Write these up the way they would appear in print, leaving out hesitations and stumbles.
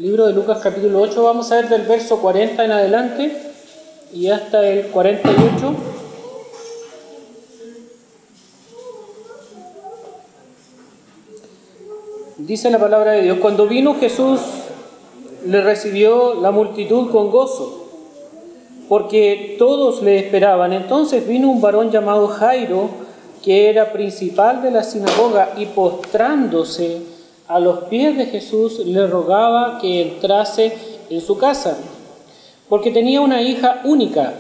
Libro de Lucas capítulo 8, vamos a ver del verso 40 en adelante y hasta el 48. Dice la palabra de Dios: cuando vino Jesús, le recibió la multitud con gozo, porque todos le esperaban. Entonces vino un varón llamado Jairo, que era principal de la sinagoga, y postrándose a los pies de Jesús, le rogaba que entrase en su casa, porque tenía una hija única,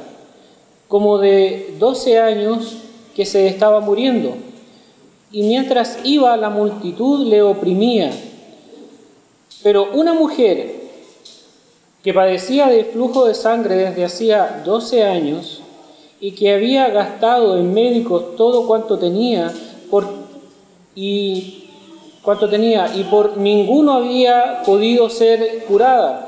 como de 12 años, que se estaba muriendo. Y mientras iba, la multitud le oprimía. Pero una mujer que padecía de flujo de sangre desde hacía 12 años y que había gastado en médicos todo cuanto tenía y por ninguno había podido ser curada,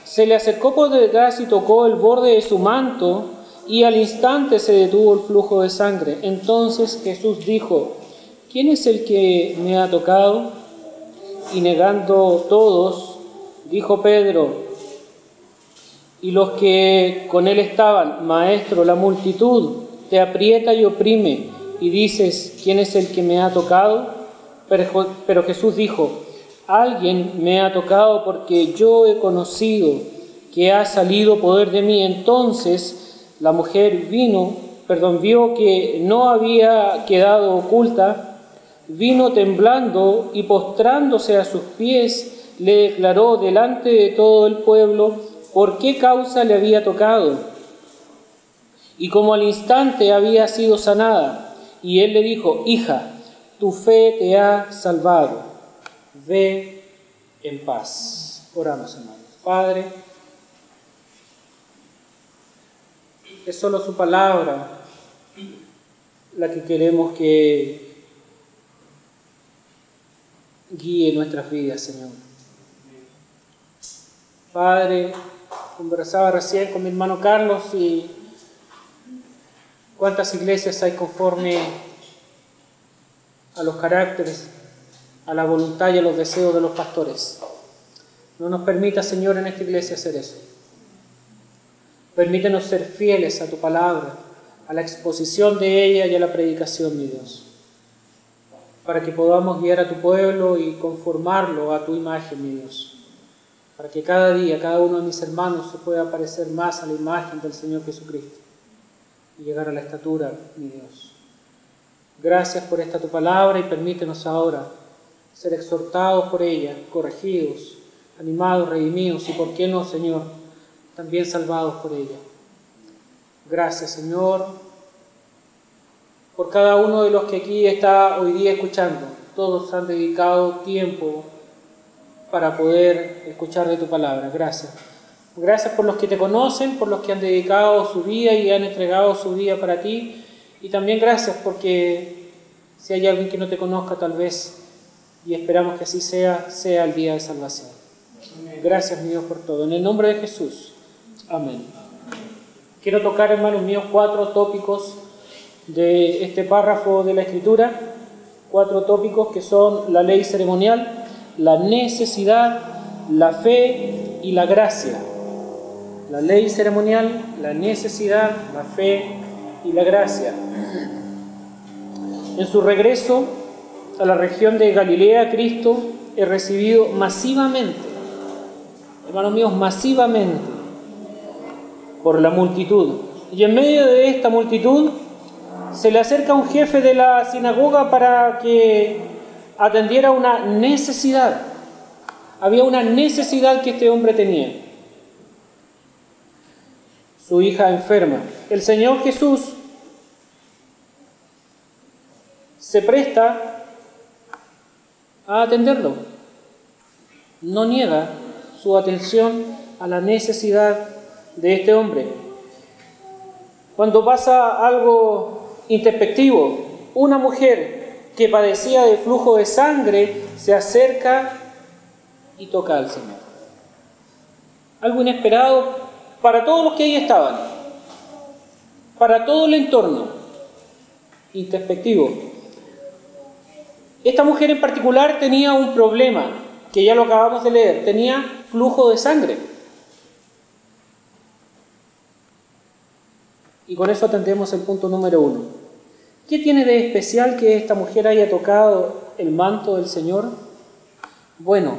se le acercó por detrás y tocó el borde de su manto, y al instante se detuvo el flujo de sangre. Entonces Jesús dijo: ¿quién es el que me ha tocado? Y negando todos, dijo Pedro y los que con él estaban: Maestro, la multitud te aprieta y oprime, y dices: ¿quién es el que me ha tocado? Pero Jesús dijo: alguien me ha tocado, porque yo he conocido que ha salido poder de mí. Entonces la mujer vio que no había quedado oculta, vino temblando y postrándose a sus pies, le declaró delante de todo el pueblo por qué causa le había tocado, y como al instante había sido sanada. Y él le dijo: hija, tu fe te ha salvado, ve en paz. Oramos, hermanos. Padre, es solo su palabra la que queremos que guíe nuestras vidas, Señor. Padre, conversaba recién con mi hermano Carlos y cuántas iglesias hay conforme a los caracteres, a la voluntad y a los deseos de los pastores. No nos permita, Señor, en esta iglesia hacer eso. Permítenos ser fieles a tu palabra, a la exposición de ella y a la predicación, mi Dios, para que podamos guiar a tu pueblo y conformarlo a tu imagen, mi Dios, para que cada día, cada uno de mis hermanos se pueda parecer más a la imagen del Señor Jesucristo y llegar a la estatura, mi Dios. Gracias por esta tu palabra, y permítenos ahora ser exhortados por ella, corregidos, animados, redimidos y, ¿por qué no, Señor?, también salvados por ella. Gracias, Señor, por cada uno de los que aquí está hoy día escuchando. Todos han dedicado tiempo para poder escuchar de tu palabra. Gracias. Gracias por los que te conocen, por los que han dedicado su vida y han entregado su vida para ti. Y también gracias porque si hay alguien que no te conozca, tal vez, y esperamos que así sea el día de salvación. Gracias, mi Dios, por todo. En el nombre de Jesús. Amén. Quiero tocar, hermanos míos, 4 tópicos de este párrafo de la Escritura. 4 tópicos que son la ley ceremonial, la necesidad, la fe y la gracia. La ley ceremonial, la necesidad, la fe y la gracia. En su regreso a la región de Galilea, Cristo es recibido masivamente, hermanos míos, masivamente, por la multitud. Y en medio de esta multitud se le acerca un jefe de la sinagoga para que atendiera una necesidad. Había una necesidad que este hombre tenía. Su hija enferma. El Señor Jesús se presta a atenderlo. No niega su atención a la necesidad de este hombre. Cuando pasa algo introspectivo, una mujer que padecía de flujo de sangre se acerca y toca al Señor. Algo inesperado para todos los que ahí estaban, para todo el entorno, introspectivo. Esta mujer en particular tenía un problema. que ya lo acabamos de leer, tenía flujo de sangre. Y con eso atendemos el punto número 1. ¿Qué tiene de especial que esta mujer haya tocado el manto del Señor? Bueno,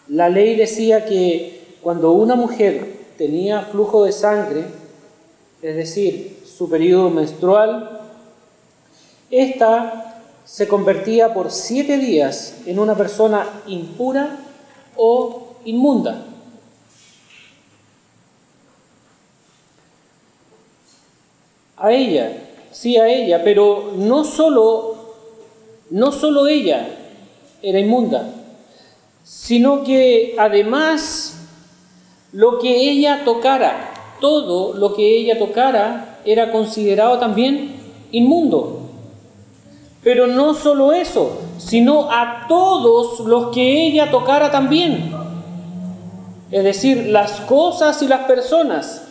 la ley decía que cuando una mujer tenía flujo de sangre, es decir, su periodo menstrual, ésta se convertía por 7 días en una persona impura o inmunda. A ella, sí a ella, pero no solo ella era inmunda, sino que además lo que ella tocara, todo lo que ella tocara era considerado también inmundo. Pero no solo eso, sino a todos los que ella tocara también. Es decir, las cosas y las personas,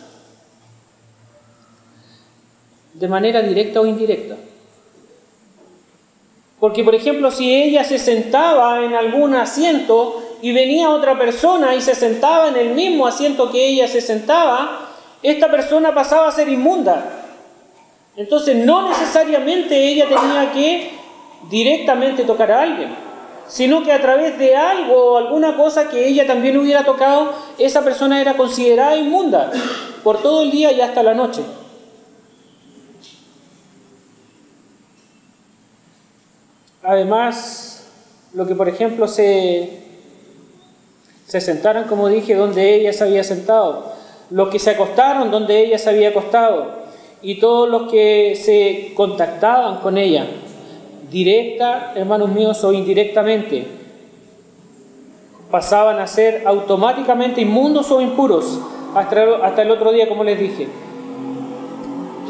de manera directa o indirecta. Porque, por ejemplo, si ella se sentaba en algún asiento y venía otra persona y se sentaba en el mismo asiento que ella se sentaba, esta persona pasaba a ser inmunda. Entonces, no necesariamente ella tenía que directamente tocar a alguien, sino que a través de algo o alguna cosa que ella también hubiera tocado, esa persona era considerada inmunda por todo el día y hasta la noche. Además, lo que por ejemplo se sentaron, como dije, donde ella se había sentado, los que se acostaron donde ella se había acostado, y todos los que se contactaban con ella, directa, hermanos míos, o indirectamente, pasaban a ser automáticamente inmundos o impuros hasta el otro día, como les dije.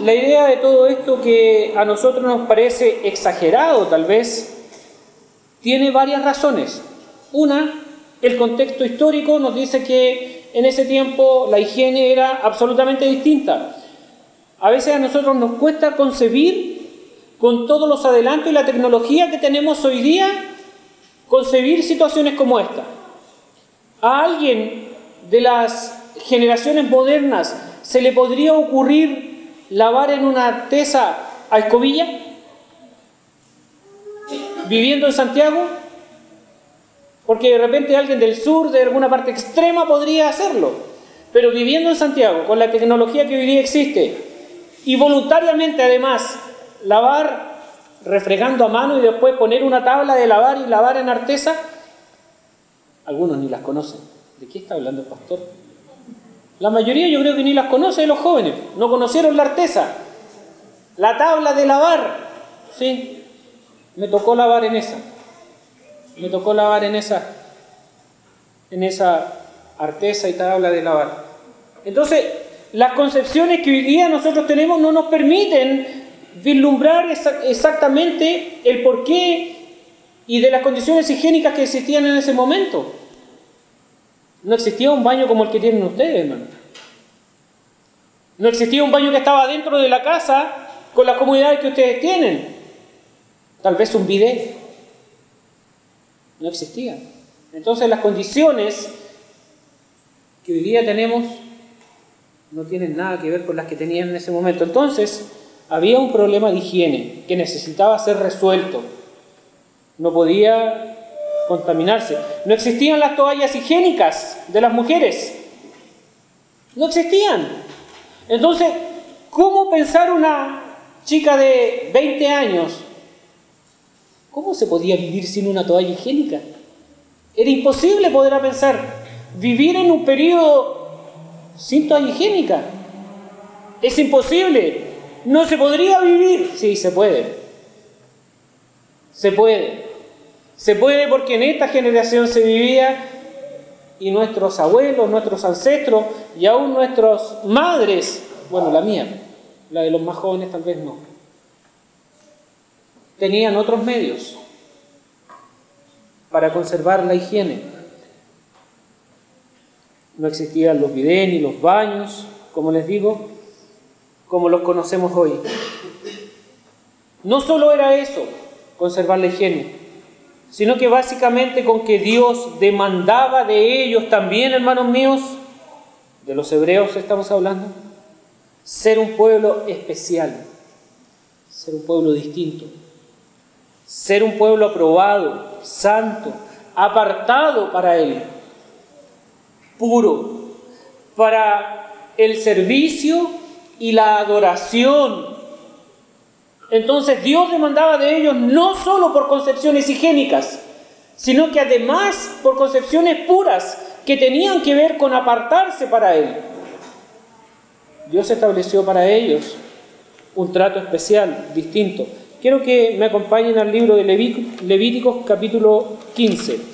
La idea de todo esto, que a nosotros nos parece exagerado tal vez, tiene varias razones. Una, el contexto histórico nos dice que en ese tiempo la higiene era absolutamente distinta. A veces a nosotros nos cuesta concebir, con todos los adelantos y la tecnología que tenemos hoy día, concebir situaciones como esta. A alguien de las generaciones modernas se le podría ocurrir lavar en una artesa a escobilla, viviendo en Santiago, porque de repente alguien del sur, de alguna parte extrema, podría hacerlo, pero viviendo en Santiago, con la tecnología que hoy día existe, y voluntariamente además lavar refregando a mano y después poner una tabla de lavar y lavar en artesa, algunos ni las conocen. ¿De qué está hablando el pastor? La mayoría yo creo que ni las conoce de los jóvenes. No conocieron la artesa, la tabla de lavar. Sí, me tocó lavar en esa. Me tocó lavar en esa artesa y tabla de lavar. Entonces, las concepciones que hoy día nosotros tenemos no nos permiten vislumbrar exactamente el porqué y de las condiciones higiénicas que existían en ese momento. No existía un baño como el que tienen ustedes, hermano. No existía un baño que estaba dentro de la casa con las comodidades que ustedes tienen. Tal vez un bidet. No existía. Entonces las condiciones que hoy día tenemos no tienen nada que ver con las que tenían en ese momento. Entonces, había un problema de higiene que necesitaba ser resuelto. No podía contaminarse. No existían las toallas higiénicas de las mujeres. No existían. Entonces, ¿cómo pensar una chica de 20 años? ¿Cómo se podía vivir sin una toalla higiénica? Era imposible poder pensar vivir en un periodo sin toalla higiénica. Es imposible. No se podría vivir. Sí, se puede. Se puede. Se puede porque en esta generación se vivía, y nuestros abuelos, nuestros ancestros y aún nuestras madres, bueno, la mía, la de los más jóvenes tal vez no, tenían otros medios para conservar la higiene. No existían los bidés ni los baños, como les digo, como los conocemos hoy. No solo era eso, conservar la higiene, sino que básicamente con que Dios demandaba de ellos también, hermanos míos, de los hebreos estamos hablando, ser un pueblo especial, ser un pueblo distinto, ser un pueblo aprobado, santo, apartado para Él, puro, para el servicio y la adoración. Entonces Dios demandaba de ellos no solo por concepciones higiénicas, sino que además por concepciones puras que tenían que ver con apartarse para Él. Dios estableció para ellos un trato especial, distinto. Quiero que me acompañen al libro de Levíticos capítulo 15.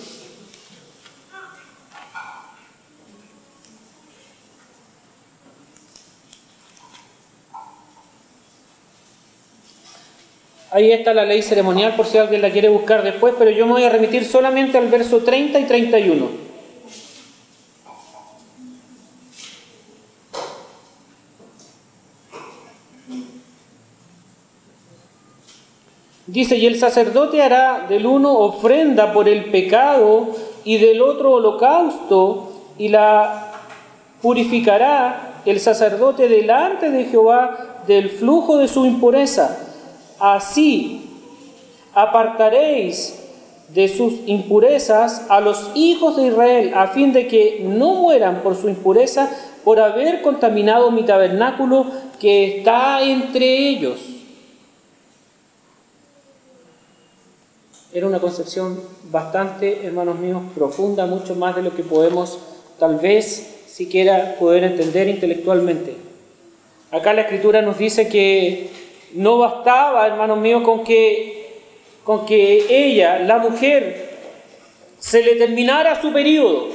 Ahí está la ley ceremonial por si alguien la quiere buscar después, pero yo me voy a remitir solamente al verso 30 y 31. Dice, y el sacerdote hará del uno ofrenda por el pecado y del otro holocausto, y la purificará el sacerdote delante de Jehová del flujo de su impureza. Así apartaréis de sus impurezas a los hijos de Israel, a fin de que no mueran por su impureza, por haber contaminado mi tabernáculo que está entre ellos. Era una concepción bastante, hermanos míos, profunda, mucho más de lo que podemos tal vez siquiera poder entender intelectualmente. Acá la Escritura nos dice que no bastaba, hermanos míos, con que ella, la mujer, se le terminara su periodo.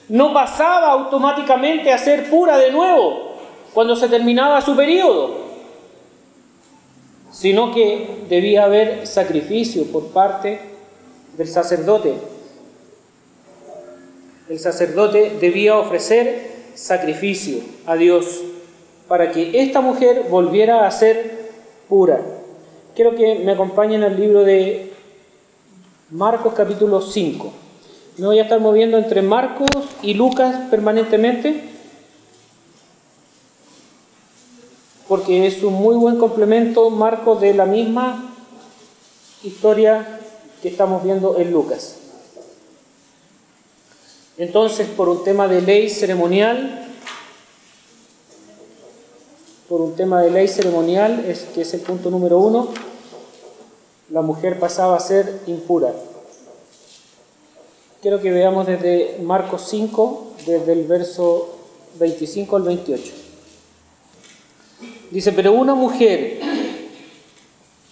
No pasaba automáticamente a ser pura de nuevo cuando se terminaba su periodo, sino que debía haber sacrificio por parte del sacerdote. El sacerdote debía ofrecer sacrificio a Dios para que esta mujer volviera a ser pura. Quiero que me acompañen al libro de Marcos capítulo 5. Me voy a estar moviendo entre Marcos y Lucas permanentemente, porque es un muy buen complemento, Marcos, de la misma historia que estamos viendo en Lucas. Entonces, por un tema de ley ceremonial, que es el punto número 1, la mujer pasaba a ser impura. Quiero que veamos desde Marcos 5, desde el verso 25 al 28. Dice, pero una mujer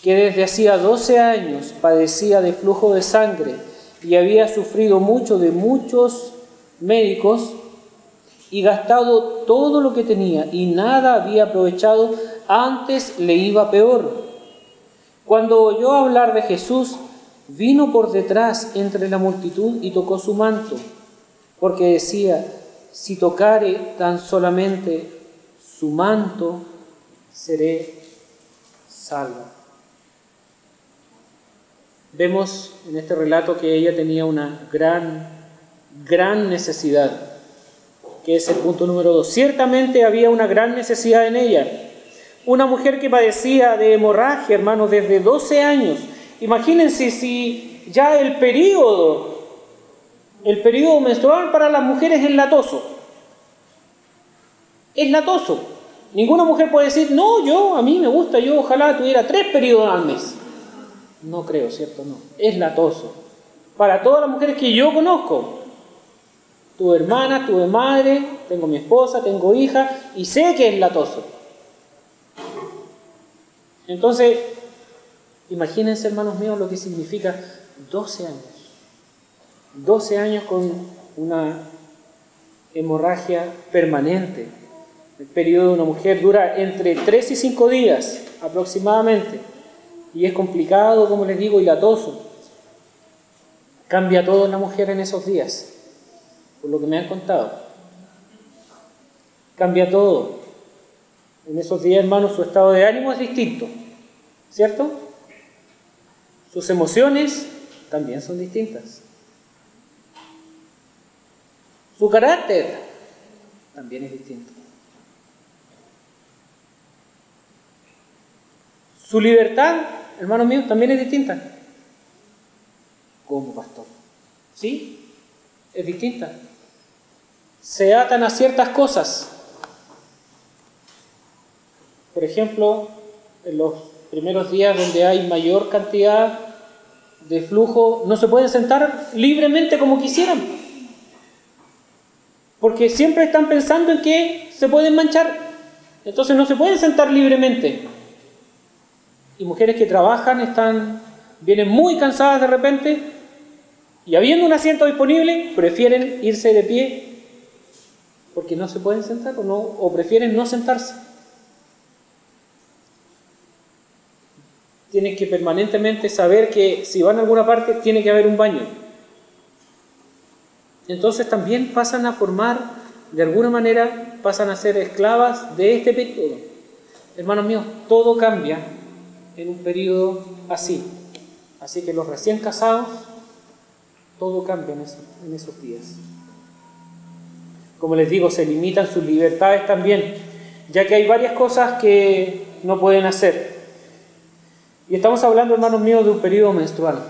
que desde hacía 12 años padecía de flujo de sangre y había sufrido mucho de muchos médicos y gastado todo lo que tenía y nada había aprovechado, antes le iba peor. Cuando oyó hablar de Jesús, vino por detrás entre la multitud y tocó su manto, porque decía, si tocare tan solamente su manto, seré salva. Vemos en este relato que ella tenía una gran necesidad, que es el punto número 2. Ciertamente había una gran necesidad en ella. Una mujer que padecía de hemorragia, hermanos, desde 12 años. Imagínense si ya el periodo menstrual para las mujeres es latoso. Es latoso. Ninguna mujer puede decir, no, a mí me gusta, yo ojalá tuviera 3 periodos al mes. No creo, ¿cierto? No. Es latoso. Para todas las mujeres que yo conozco. Tuve hermana, tuve madre, tengo mi esposa, tengo hija, y sé que es latoso. Entonces, imagínense, hermanos míos, lo que significa 12 años. 12 años con una hemorragia permanente. El periodo de una mujer dura entre 3 y 5 días aproximadamente. Y es complicado, como les digo, y latoso. Cambia todo en la mujer en esos días, por lo que me han contado. Cambia todo. En esos días, hermanos, su estado de ánimo es distinto, ¿cierto? Sus emociones también son distintas. Su carácter también es distinto. Su libertad, hermanos míos, también es distinta. Como pastor. ¿Sí? Es distinta. Se atan a ciertas cosas. Por ejemplo, en los primeros días donde hay mayor cantidad de flujo, no se pueden sentar libremente como quisieran. Porque siempre están pensando en que se pueden manchar. Entonces no se pueden sentar libremente. Y mujeres que trabajan vienen muy cansadas de repente y habiendo un asiento disponible, prefieren irse de pie porque no se pueden sentar o prefieren no sentarse. Tienen que permanentemente saber que si van a alguna parte tiene que haber un baño. Entonces también pasan a formar, de alguna manera, pasan a ser esclavas de este periodo. Hermanos míos, todo cambia en un periodo así. Así que los recién casados, todo cambia en esos días. Como les digo, se limitan sus libertades también, ya que hay varias cosas que no pueden hacer. Y estamos hablando, hermanos míos, de un periodo menstrual,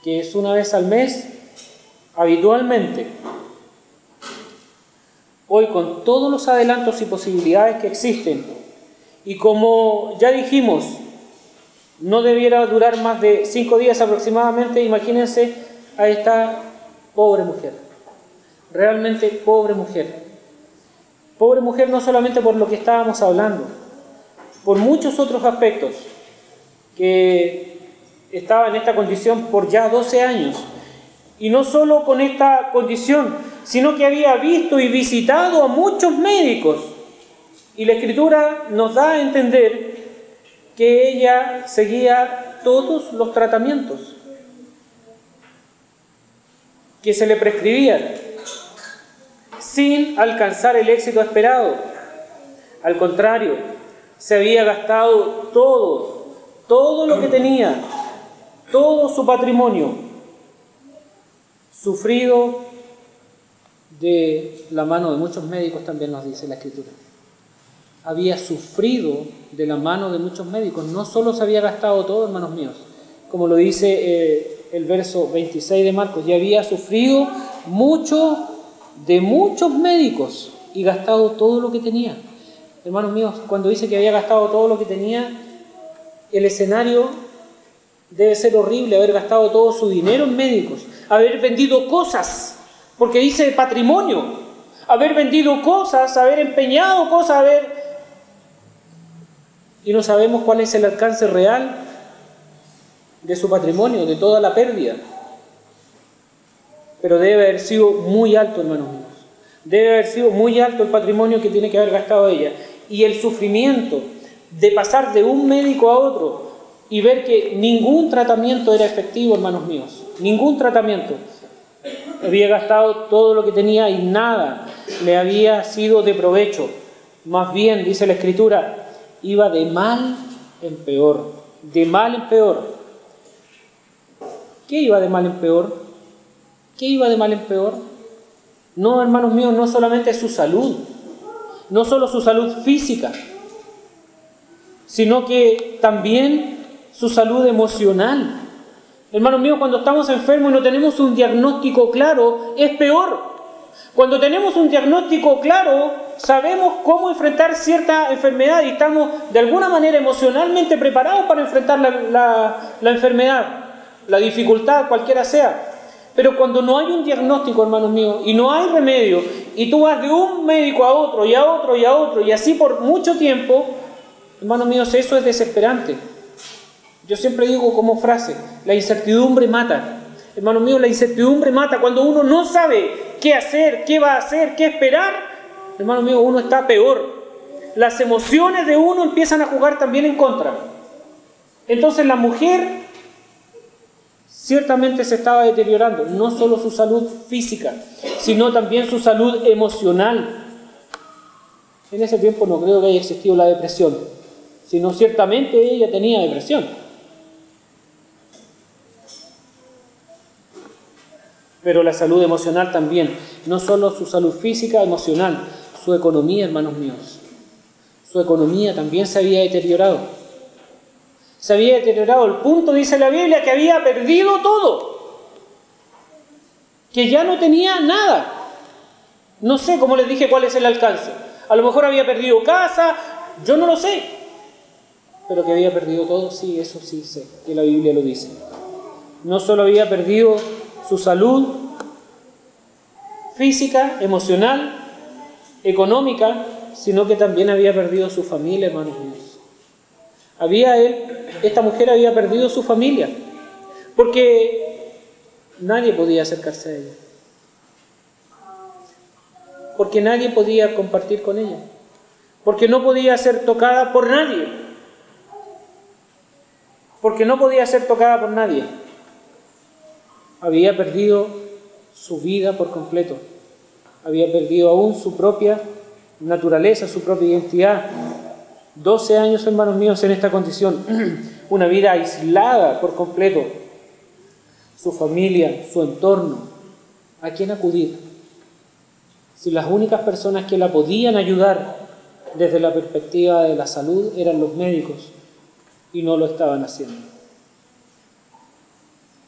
que es una vez al mes, habitualmente. Hoy, con todos los adelantos y posibilidades que existen, y como ya dijimos, no debiera durar más de 5 días aproximadamente, imagínense a esta pobre mujer. Realmente pobre mujer. Pobre mujer no solamente por lo que estábamos hablando, por muchos otros aspectos, que estaba en esta condición por ya 12 años. Y no solo con esta condición, sino que había visto y visitado a muchos médicos. Y la Escritura nos da a entender que ella seguía todos los tratamientos que se le prescribían, sin alcanzar el éxito esperado. Al contrario, se había gastado todo lo que tenía, todo su patrimonio, sufrido de la mano de muchos médicos, también nos dice la Escritura. Había sufrido de la mano de muchos médicos, no solo se había gastado todo, hermanos míos, como lo dice el verso 26 de Marcos, ya había sufrido mucho de muchos médicos y gastado todo lo que tenía. Hermanos míos, cuando dice que había gastado todo lo que tenía, el escenario debe ser horrible, haber gastado todo su dinero en médicos, haber vendido cosas, porque dice patrimonio, haber vendido cosas, haber empeñado cosas, y no sabemos cuál es el alcance real de su patrimonio, de toda la pérdida. Pero debe haber sido muy alto, hermanos míos. Debe haber sido muy alto el patrimonio que tiene que haber gastado ella. Y el sufrimiento de pasar de un médico a otro y ver que ningún tratamiento era efectivo, hermanos míos. Ningún tratamiento. Había gastado todo lo que tenía y nada le había sido de provecho. Más bien, dice la Escritura, iba de mal en peor. De mal en peor. ¿Qué iba de mal en peor? ¿Qué iba de mal en peor? No, hermanos míos, no solamente su salud, no solo su salud física, sino que también su salud emocional. Hermanos míos, cuando estamos enfermos y no tenemos un diagnóstico claro, es peor. Cuando tenemos un diagnóstico claro, sabemos cómo enfrentar cierta enfermedad y estamos de alguna manera emocionalmente preparados para enfrentar la enfermedad, la dificultad, cualquiera sea. Pero cuando no hay un diagnóstico, hermanos míos, y no hay remedio, y tú vas de un médico a otro, y a otro, y a otro, y así por mucho tiempo, hermanos míos, eso es desesperante. Yo siempre digo como frase, la incertidumbre mata. Hermanos míos, la incertidumbre mata. Cuando uno no sabe qué hacer, qué va a hacer, qué esperar, hermanos míos, uno está peor. Las emociones de uno empiezan a jugar también en contra. Entonces la mujer ciertamente se estaba deteriorando, no solo su salud física, sino también su salud emocional. En ese tiempo no creo que haya existido la depresión, sino ciertamente ella tenía depresión. pero la salud emocional también. No solo su salud física, emocional, su economía, hermanos míos. Su economía también se había deteriorado. Se había deteriorado al punto, dice la Biblia, que había perdido todo. Que ya no tenía nada. No sé, como les dije, cuál es el alcance. A lo mejor había perdido casa, yo no lo sé. Pero que había perdido todo, sí, eso sí sé, que la Biblia lo dice. No solo había perdido su salud física, emocional, económica, sino que también había perdido su familia, hermanos míos. Esta mujer había perdido su familia, porque nadie podía acercarse a ella. Porque nadie podía compartir con ella. Porque no podía ser tocada por nadie. Porque no podía ser tocada por nadie. Había perdido su vida por completo. Había perdido aún su propia naturaleza, su propia identidad. 12 años, hermanos míos, en esta condición. Una vida aislada por completo. Su familia, su entorno. ¿A quién acudir? Si las únicas personas que la podían ayudar desde la perspectiva de la salud eran los médicos y no lo estaban haciendo.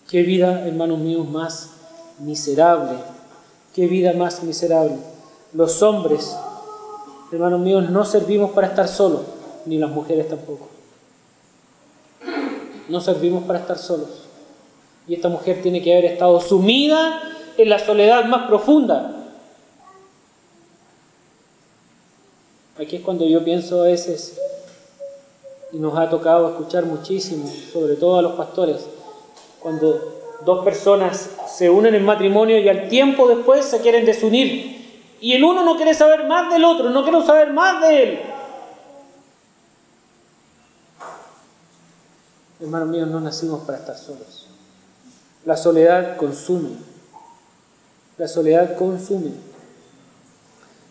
Qué vida, hermanos míos, más miserable. Qué vida más miserable. Los hombres, hermanos míos, no servimos para estar solos, ni las mujeres tampoco. No servimos para estar solos. Y esta mujer tiene que haber estado sumida en la soledad más profunda. Aquí es cuando yo pienso a veces, y nos ha tocado escuchar muchísimo, sobre todo a los pastores, cuando dos personas se unen en matrimonio y al tiempo después se quieren desunir. Y el uno no quiere saber más del otro, no quiere saber más de él. Hermanos míos, no nacimos para estar solos. La soledad consume. La soledad consume.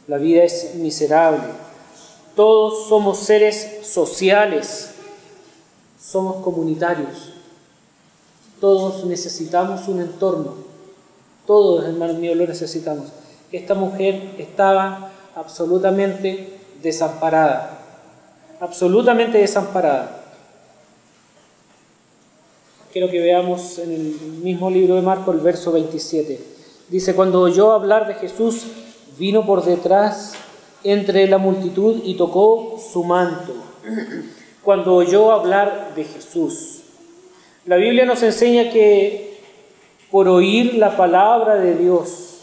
La vida es miserable. Todos somos seres sociales. Somos comunitarios. Todos necesitamos un entorno. Todos, hermanos míos, lo necesitamos. Esta mujer estaba absolutamente desamparada. Absolutamente desamparada. Quiero que veamos en el mismo libro de Marcos el verso 27. Dice, cuando oyó hablar de Jesús, vino por detrás entre la multitud y tocó su manto. Cuando oyó hablar de Jesús. La Biblia nos enseña que por oír la palabra de Dios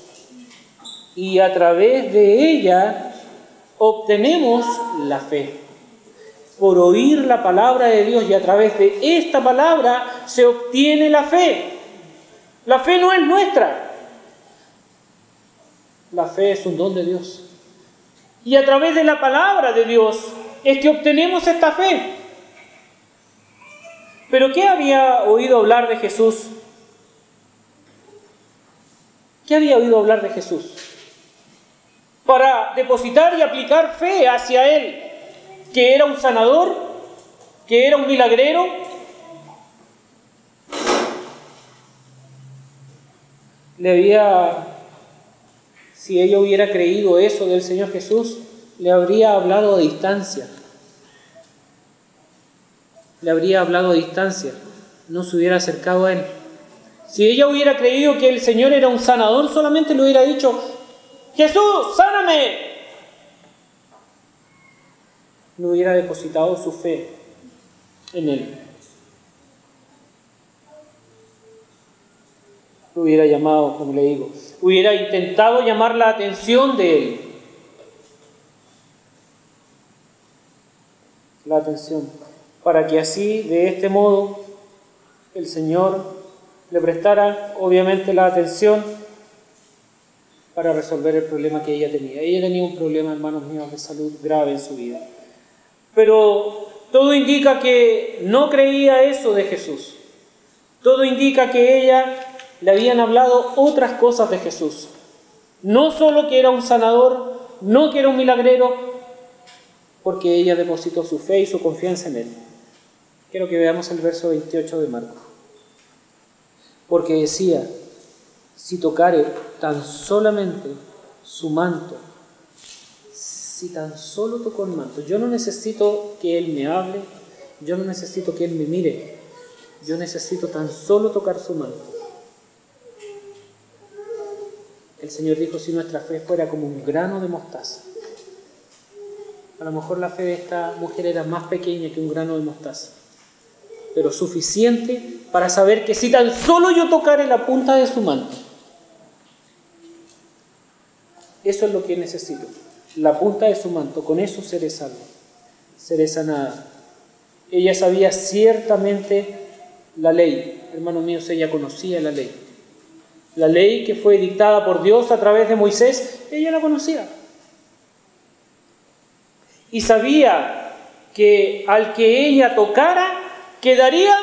y a través de ella obtenemos la fe. Por oír la palabra de Dios y a través de esta palabra se obtiene la fe. La fe no es nuestra. La fe es un don de Dios. Y a través de la palabra de Dios es que obtenemos esta fe. ¿Pero qué había oído hablar de Jesús? ¿Qué había oído hablar de Jesús? Para depositar y aplicar fe hacia Él, que era un sanador, que era un milagrero. Si ella hubiera creído eso del Señor Jesús, le habría hablado a distancia. Le habría hablado a distancia, no se hubiera acercado a Él. Si ella hubiera creído que el Señor era un sanador, solamente le hubiera dicho, Jesús, sáname. No hubiera depositado su fe en Él. Lo hubiera llamado, como le digo, hubiera intentado llamar la atención de Él. La atención. Para que así, de este modo, el Señor le prestara, obviamente, la atención para resolver el problema que ella tenía. Ella tenía un problema, hermanos míos, de salud grave en su vida. Pero todo indica que no creía eso de Jesús. Todo indica que ella le habían hablado otras cosas de Jesús. No solo que era un sanador, no que era un milagrero, porque ella depositó su fe y su confianza en Él. Quiero que veamos el verso 28 de Marcos. Porque decía, si tocare tan solamente su manto, si tan solo tocó el manto. Yo no necesito que Él me hable, yo no necesito que Él me mire, yo necesito tan solo tocar su manto. El Señor dijo, si nuestra fe fuera como un grano de mostaza. A lo mejor la fe de esta mujer era más pequeña que un grano de mostaza, pero suficiente para saber que si tan solo yo tocare la punta de su manto, eso es lo que necesito, la punta de su manto, con eso seré salvo, seré sanada. Ella sabía ciertamente la ley, hermanos míos, ella conocía la ley. La ley que fue dictada por Dios a través de Moisés, ella la conocía. Y sabía que al que ella tocara, quedaría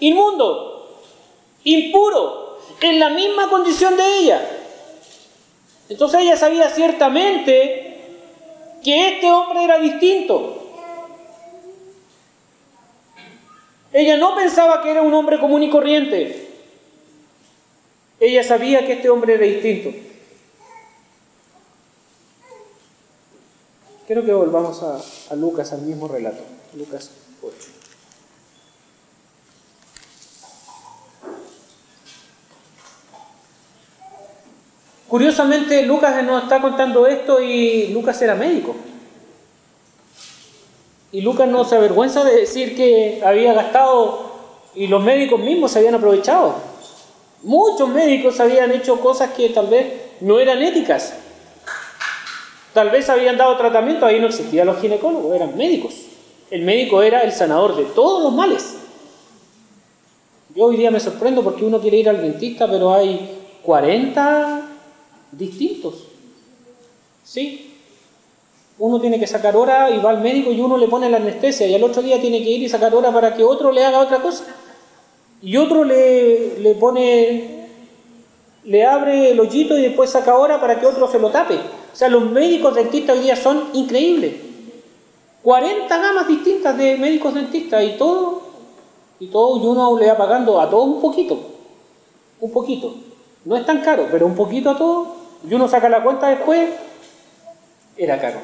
inmundo, impuro, en la misma condición de ella. Entonces ella sabía ciertamente que este hombre era distinto. Ella no pensaba que era un hombre común y corriente. Ella sabía que este hombre era distinto. Quiero que volvamos a Lucas, al mismo relato, Lucas 8. Curiosamente, Lucas nos está contando esto y Lucas era médico. Y Lucas no se avergüenza de decir que había gastado y los médicos mismos se habían aprovechado. Muchos médicos habían hecho cosas que tal vez no eran éticas. Tal vez habían dado tratamiento, ahí no existían los ginecólogos, eran médicos. El médico era el sanador de todos los males. Yo hoy día me sorprendo porque uno quiere ir al dentista, pero hay 40 distintos. ¿Sí? Uno tiene que sacar hora y va al médico y uno le pone la anestesia y al otro día tiene que ir y sacar hora para que otro le haga otra cosa. Y otro le abre el hoyito y después saca hora para que otro se lo tape. O sea, los médicos dentistas hoy día son increíbles. 40 gamas distintas de médicos dentistas y uno le va pagando a todos un poquito. Un poquito. No es tan caro, pero un poquito a todos. Y uno saca la cuenta después, era caro.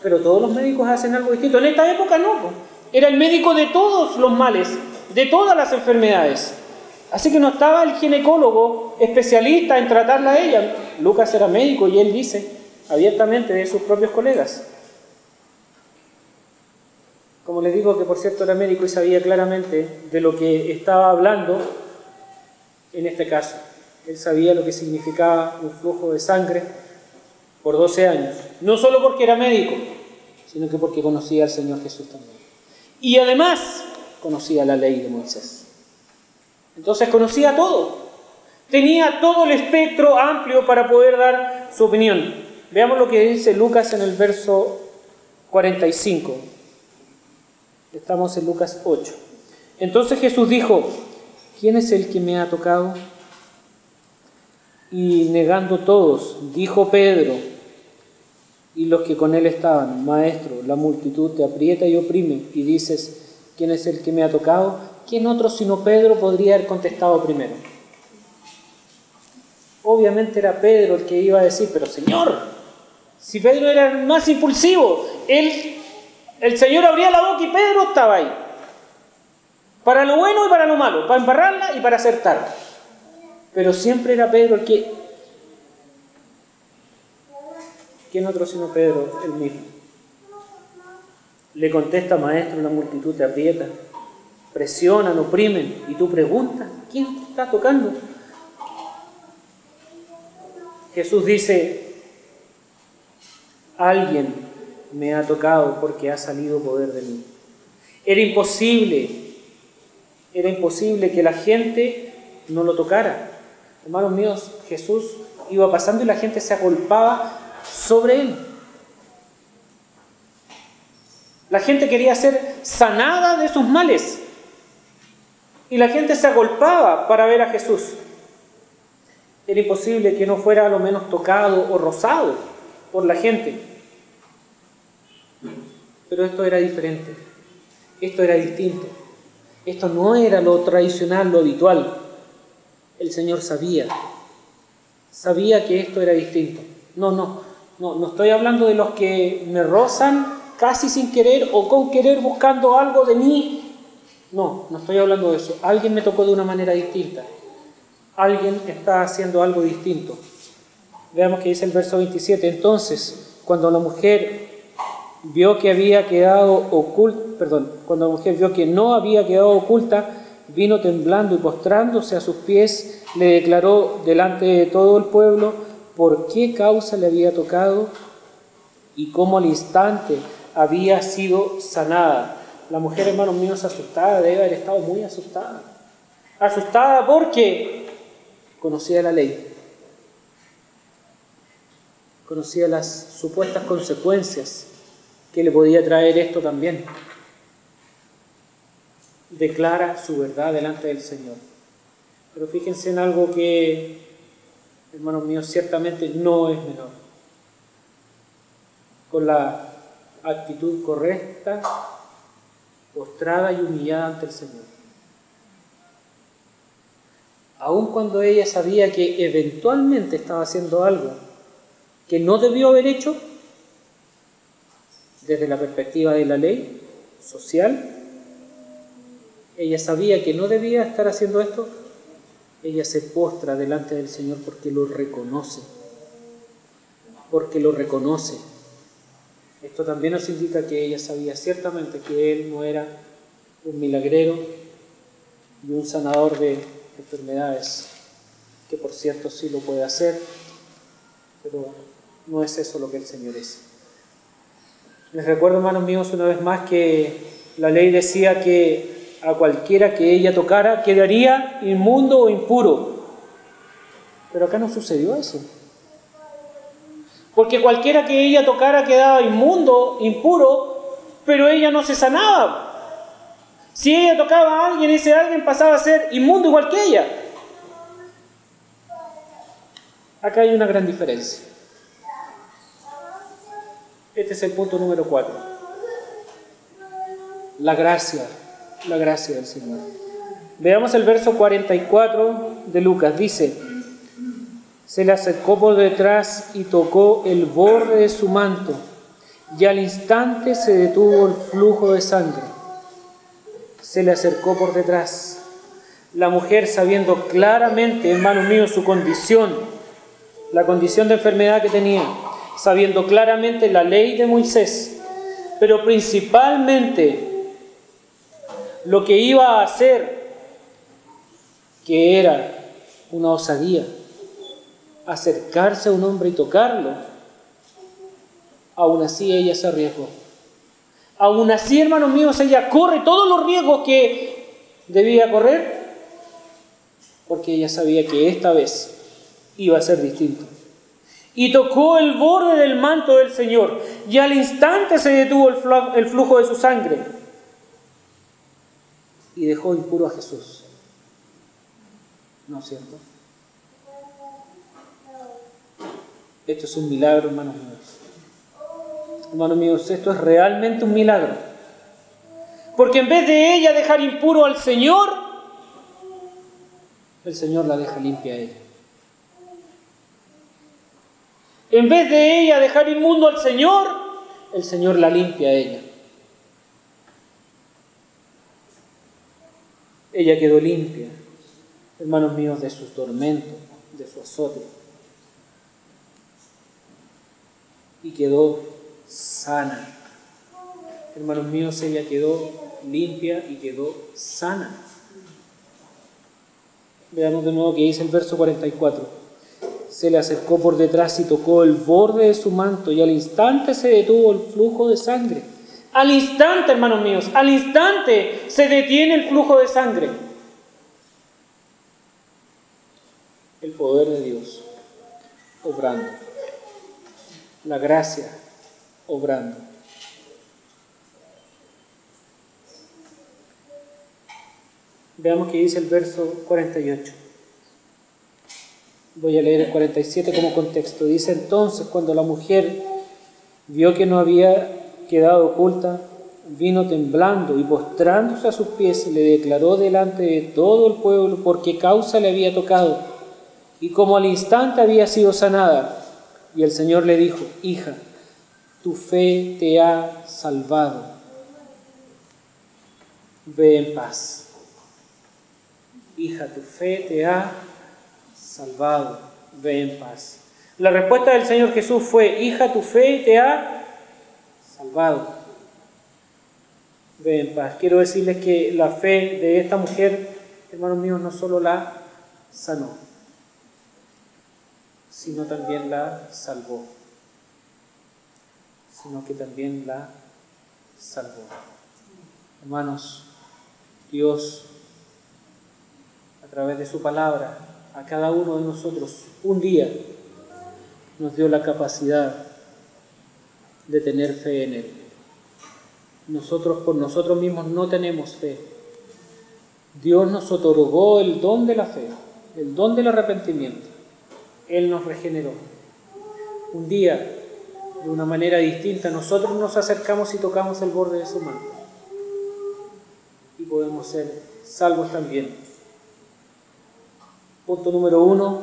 Pero todos los médicos hacen algo distinto. En esta época no. Era el médico de todos los males, de todas las enfermedades. Así que no estaba el ginecólogo especialista en tratarla a ella. Lucas era médico y él dice abiertamente de sus propios colegas. Como les digo, que por cierto era médico y sabía claramente de lo que estaba hablando en este caso. Él sabía lo que significaba un flujo de sangre por 12 años. No solo porque era médico, sino que porque conocía al Señor Jesús también. Y además conocía la ley de Moisés. Entonces conocía todo. Tenía todo el espectro amplio para poder dar su opinión. Veamos lo que dice Lucas en el verso 45. Estamos en Lucas 8. Entonces Jesús dijo, ¿quién es el que me ha tocado? Y negando todos, dijo Pedro y los que con él estaban, Maestro, la multitud te aprieta y oprime, y dices, ¿quién es el que me ha tocado? ¿Quién otro sino Pedro podría haber contestado primero? Obviamente era Pedro el que iba a decir, pero Señor, si Pedro era el más impulsivo, el Señor abría la boca y Pedro estaba ahí. Para lo bueno y para lo malo, para embarrarla y para acertar. Pero siempre era Pedro el que... ¿Quién otro sino Pedro, el mismo? Le contesta, Maestro, la multitud te aprieta, presionan, oprimen, y tú preguntas, ¿quién te está tocando? Jesús dice, alguien me ha tocado porque ha salido poder de mí. Era imposible que la gente no lo tocara. Hermanos míos, Jesús iba pasando y la gente se agolpaba sobre él. La gente quería ser sanada de sus males y la gente se agolpaba para ver a Jesús. Era imposible que no fuera a lo menos tocado o rozado por la gente. Pero esto era diferente, esto era distinto, esto no era lo tradicional, lo habitual. El Señor sabía que esto era distinto. No estoy hablando de los que me rozan casi sin querer o con querer buscando algo de mí. No estoy hablando de eso. Alguien me tocó de una manera distinta. Alguien está haciendo algo distinto. Veamos qué dice el verso 27. Entonces, cuando la mujer vio que no había quedado oculta, vino temblando y postrándose a sus pies, le declaró delante de todo el pueblo por qué causa le había tocado y cómo al instante había sido sanada. La mujer, hermanos míos, asustada, debe haber estado muy asustada. Asustada porque conocía la ley, conocía las supuestas consecuencias que le podía traer esto también. Declara su verdad delante del Señor. Pero fíjense en algo que, hermanos míos, ciertamente no es menor. Con la actitud correcta, postrada y humillada ante el Señor. Aun cuando ella sabía que eventualmente estaba haciendo algo que no debió haber hecho, desde la perspectiva de la ley social, ella sabía que no debía estar haciendo esto. Ella se postra delante del Señor porque lo reconoce. Esto también nos indica que ella sabía ciertamente que Él no era un milagrero y un sanador de enfermedades, que por cierto sí lo puede hacer, pero no es eso lo que el Señor es. Les recuerdo, hermanos míos, una vez más que la ley decía que a cualquiera que ella tocara quedaría inmundo o impuro. Pero acá no sucedió eso. Porque cualquiera que ella tocara quedaba inmundo, impuro, pero ella no se sanaba. Si ella tocaba a alguien, ese alguien pasaba a ser inmundo igual que ella. Acá hay una gran diferencia. Este es el punto número 4. La gracia del Señor. Veamos el verso 44 de Lucas. Dice: se le acercó por detrás y tocó el borde de su manto, y al instante se detuvo el flujo de sangre. Se le acercó por detrás. La mujer, sabiendo claramente, hermanos míos, su condición, la condición de enfermedad que tenía, sabiendo claramente la ley de Moisés, pero principalmente lo que iba a hacer, que era una osadía, acercarse a un hombre y tocarlo, aún así ella se arriesgó. Aún así, hermanos míos, ella corre todos los riesgos que debía correr, porque ella sabía que esta vez iba a ser distinto. Y tocó el borde del manto del Señor, y al instante se detuvo el flujo de su sangre, y dejó impuro a Jesús. ¿No es cierto? Esto es un milagro, hermanos míos. Hermanos míos, esto es realmente un milagro. Porque en vez de ella dejar impuro al Señor, el Señor la deja limpia a ella. En vez de ella dejar inmundo al Señor, el Señor la limpia a ella. Ella quedó limpia, hermanos míos, de sus tormentos, de su azote. Y quedó sana. Hermanos míos, ella quedó limpia y quedó sana. Veamos de nuevo que dice el verso 44. Se le acercó por detrás y tocó el borde de su manto, y al instante se detuvo el flujo de sangre. Al instante, hermanos míos, al instante se detiene el flujo de sangre. El poder de Dios obrando. La gracia obrando. Veamos qué dice el verso 48. Voy a leer el 47 como contexto. Dice: entonces, cuando la mujer vio que no había quedado oculta, vino temblando y postrándose a sus pies le declaró delante de todo el pueblo por qué causa le había tocado y cómo al instante había sido sanada. Y el Señor le dijo: hija, tu fe te ha salvado. Ve en paz. Hija, tu fe te ha salvado. Ve en paz. La respuesta del Señor Jesús fue: hija, tu fe te ha salvado. Ve en paz. Quiero decirles que la fe de esta mujer, hermanos míos, no solo la sanó, sino también la salvó. Sino que también la salvó. Hermanos, Dios, a través de su palabra, a cada uno de nosotros, un día nos dio la capacidad de tener fe en Él. Nosotros por nosotros mismos no tenemos fe. Dios nos otorgó el don de la fe, el don del arrepentimiento. Él nos regeneró. Un día, de una manera distinta, nosotros nos acercamos y tocamos el borde de su manto. Y podemos ser salvos también. Punto número 1,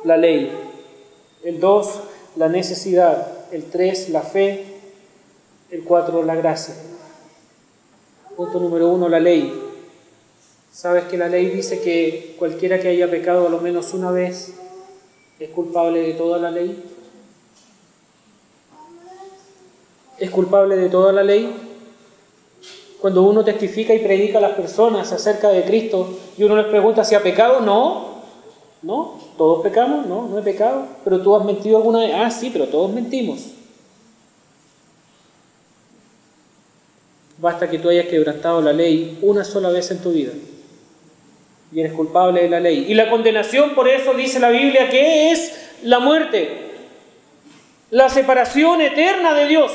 la ley. El 2, la necesidad. El 3, la fe. El 4, la gracia. Punto número 1, la ley. ¿Sabes que la ley dice que cualquiera que haya pecado a lo menos una vez es culpable de toda la ley? ¿Es culpable de toda la ley? Cuando uno testifica y predica a las personas acerca de Cristo y uno les pregunta si ha pecado, no, todos pecamos, no he pecado. ¿Pero tú has mentido alguna vez? Ah, sí, pero todos mentimos. Basta que tú hayas quebrantado la ley una sola vez en tu vida y eres culpable de la ley. Y la condenación, por eso dice la Biblia, que es la muerte, la separación eterna de Dios.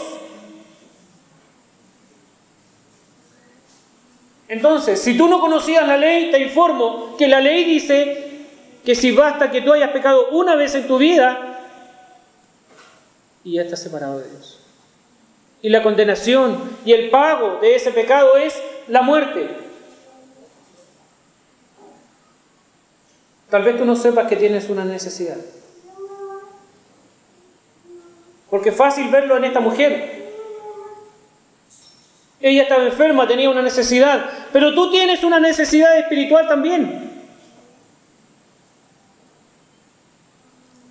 Entonces, si tú no conocías la ley, te informo que la ley dice que si basta que tú hayas pecado una vez en tu vida y ya estás separado de Dios. Y la condenación y el pago de ese pecado es la muerte. Tal vez tú no sepas que tienes una necesidad. Porque es fácil verlo en esta mujer. Ella estaba enferma, tenía una necesidad, pero tú tienes una necesidad espiritual también.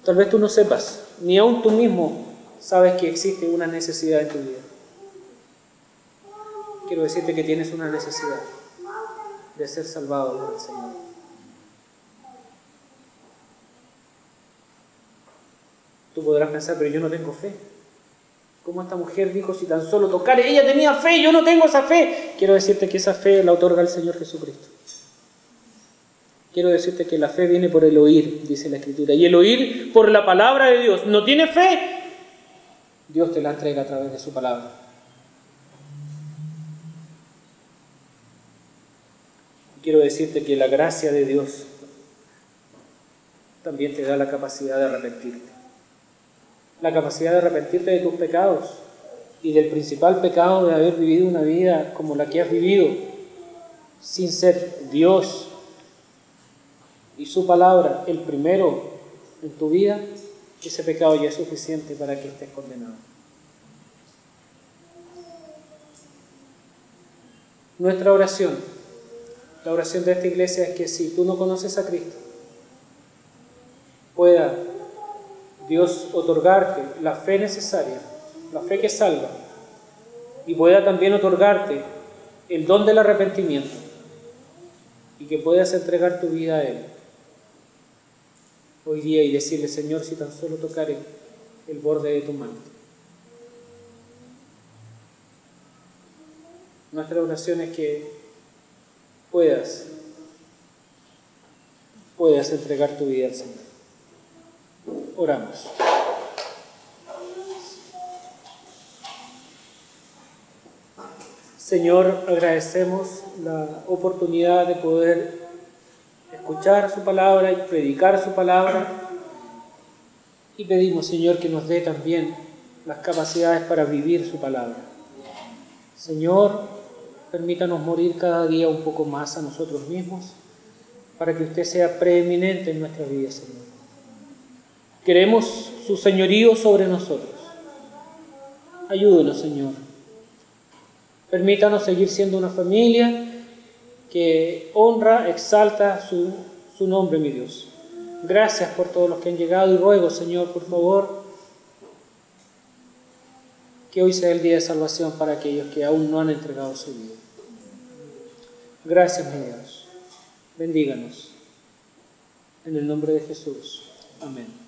Tal vez tú no sepas, ni aún tú mismo sabes que existe una necesidad en tu vida. Quiero decirte que tienes una necesidad de ser salvado por el Señor. Tú podrás pensar, pero yo no tengo fe. ¿Cómo esta mujer dijo, si tan solo tocar? Ella tenía fe, yo no tengo esa fe. Quiero decirte que esa fe la otorga el Señor Jesucristo. Quiero decirte que la fe viene por el oír, dice la Escritura. Y el oír por la palabra de Dios. ¿No tienes fe? Dios te la entrega a través de su palabra. Quiero decirte que la gracia de Dios también te da la capacidad de arrepentirte. La capacidad de arrepentirte de tus pecados y del principal pecado de haber vivido una vida como la que has vivido, sin ser Dios y su palabra el primero en tu vida. Ese pecado ya es suficiente para que estés condenado. Nuestra oración, la oración de esta iglesia, es que si tú no conoces a Cristo, pueda Dios otorgarte la fe necesaria, la fe que salva, y pueda también otorgarte el don del arrepentimiento, y que puedas entregar tu vida a Él hoy día y decirle: Señor, si tan solo tocaré el borde de tu manto. Nuestra oración es que puedas entregar tu vida al Señor. Oramos. Señor, agradecemos la oportunidad de poder escuchar su palabra y predicar su palabra, y pedimos, Señor, que nos dé también las capacidades para vivir su palabra. Señor, permítanos morir cada día un poco más a nosotros mismos, para que usted sea preeminente en nuestra vida, Señor. Queremos su señorío sobre nosotros. Ayúdenos, Señor. Permítanos seguir siendo una familia que honra, exalta su nombre, mi Dios. Gracias por todos los que han llegado y ruego, Señor, por favor, que hoy sea el día de salvación para aquellos que aún no han entregado su vida. Gracias, mi Dios. Bendíganos. En el nombre de Jesús. Amén.